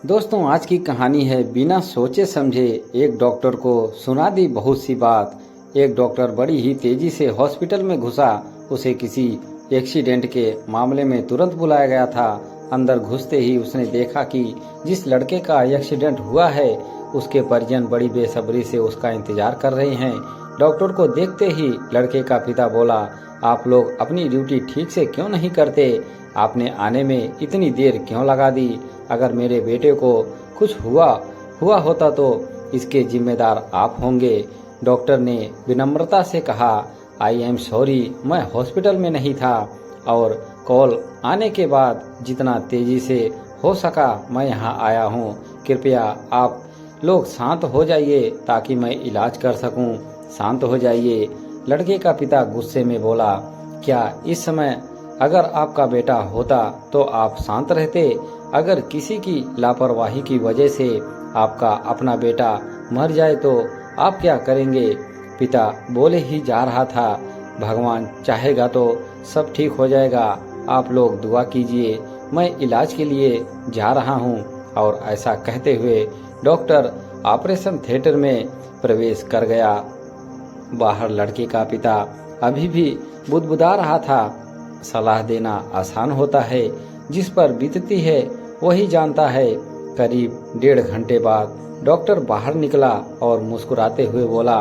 दोस्तों, आज की कहानी है बिना सोचे समझे एक डॉक्टर को सुना दी बहुत सी बात। एक डॉक्टर बड़ी ही तेजी से हॉस्पिटल में घुसा। उसे किसी एक्सीडेंट के मामले में तुरंत बुलाया गया था। अंदर घुसते ही उसने देखा कि जिस लड़के का एक्सीडेंट हुआ है उसके परिजन बड़ी बेसब्री से उसका इंतजार कर रहे हैं। डॉक्टर को देखते ही लड़के का पिता बोला, आप लोग अपनी ड्यूटी ठीक से क्यों नहीं करते? आपने आने में इतनी देर क्यों लगा दी? अगर मेरे बेटे को कुछ हुआ होता तो इसके जिम्मेदार आप होंगे। डॉक्टर ने विनम्रता से कहा, आई एम सॉरी, मैं हॉस्पिटल में नहीं था और कॉल आने के बाद जितना तेजी से हो सका मैं यहाँ आया हूँ। कृपया आप लोग शांत हो जाइए ताकि मैं इलाज कर सकूं। शांत हो जाइए। लड़के का पिता गुस्से में बोला, क्या इस समय अगर आपका बेटा होता तो आप शांत रहते? अगर किसी की लापरवाही की वजह से आपका अपना बेटा मर जाए तो आप क्या करेंगे? पिता बोले ही जा रहा था, भगवान चाहेगा तो सब ठीक हो जाएगा। आप लोग दुआ कीजिए, मैं इलाज के लिए जा रहा हूँ। और ऐसा कहते हुए डॉक्टर ऑपरेशन थिएटर में प्रवेश कर गया। बाहर लड़के का पिता अभी भी बुदबुदा रहा था। सलाह देना आसान होता है, जिस पर बीतती है वही जानता है। करीब 1.5 घंटे बाद डॉक्टर बाहर निकला और मुस्कुराते हुए बोला,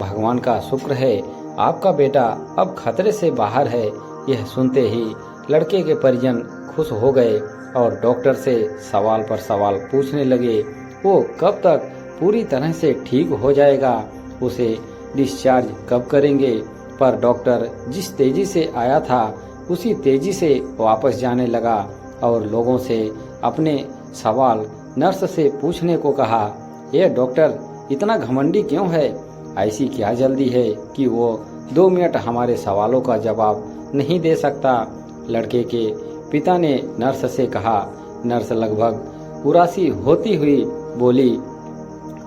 भगवान का शुक्र है आपका बेटा अब खतरे से बाहर है। यह सुनते ही लड़के के परिजन खुश हो गए और डॉक्टर से सवाल पर सवाल पूछने लगे। वो कब तक पूरी तरह से ठीक हो जाएगा? उसे डिस्चार्ज कब करेंगे? पर डॉक्टर जिस तेजी से आया था उसी तेजी से वापस जाने लगा और लोगों से अपने सवाल नर्स से पूछने को कहा। यह डॉक्टर इतना घमंडी क्यों है? ऐसी क्या जल्दी है कि वो 2 मिनट हमारे सवालों का जवाब नहीं दे सकता? लड़के के पिता ने नर्स से कहा। नर्स लगभग उदासी होती हुई बोली,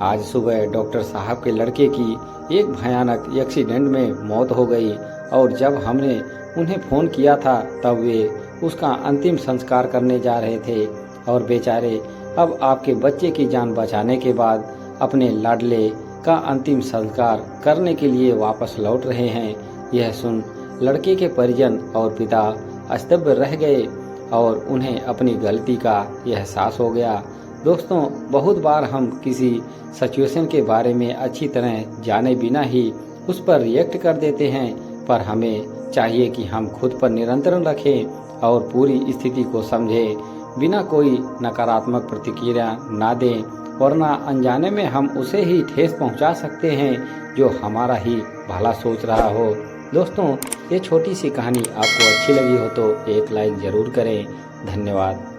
आज सुबह डॉक्टर साहब के लड़के की एक भयानक एक्सीडेंट में मौत हो गई और जब हमने उन्हें फ़ोन किया था तब वे उसका अंतिम संस्कार करने जा रहे थे और बेचारे अब आपके बच्चे की जान बचाने के बाद अपने लाडले का अंतिम संस्कार करने के लिए वापस लौट रहे हैं। यह सुन लड़के के परिजन और पिता स्तब्ध रह गए और उन्हें अपनी गलती का एहसास हो गया। दोस्तों, बहुत बार हम किसी सिचुएशन के बारे में अच्छी तरह जाने बिना ही उस पर रिएक्ट कर देते हैं, पर हमें चाहिए कि हम खुद पर नियंत्रण रखें और पूरी स्थिति को समझें, बिना कोई नकारात्मक प्रतिक्रिया ना दें, वरना अनजाने में हम उसे ही ठेस पहुंचा सकते हैं जो हमारा ही भला सोच रहा हो। दोस्तों, ये छोटी सी कहानी आपको अच्छी लगी हो तो एक लाइक ज़रूर करें। धन्यवाद।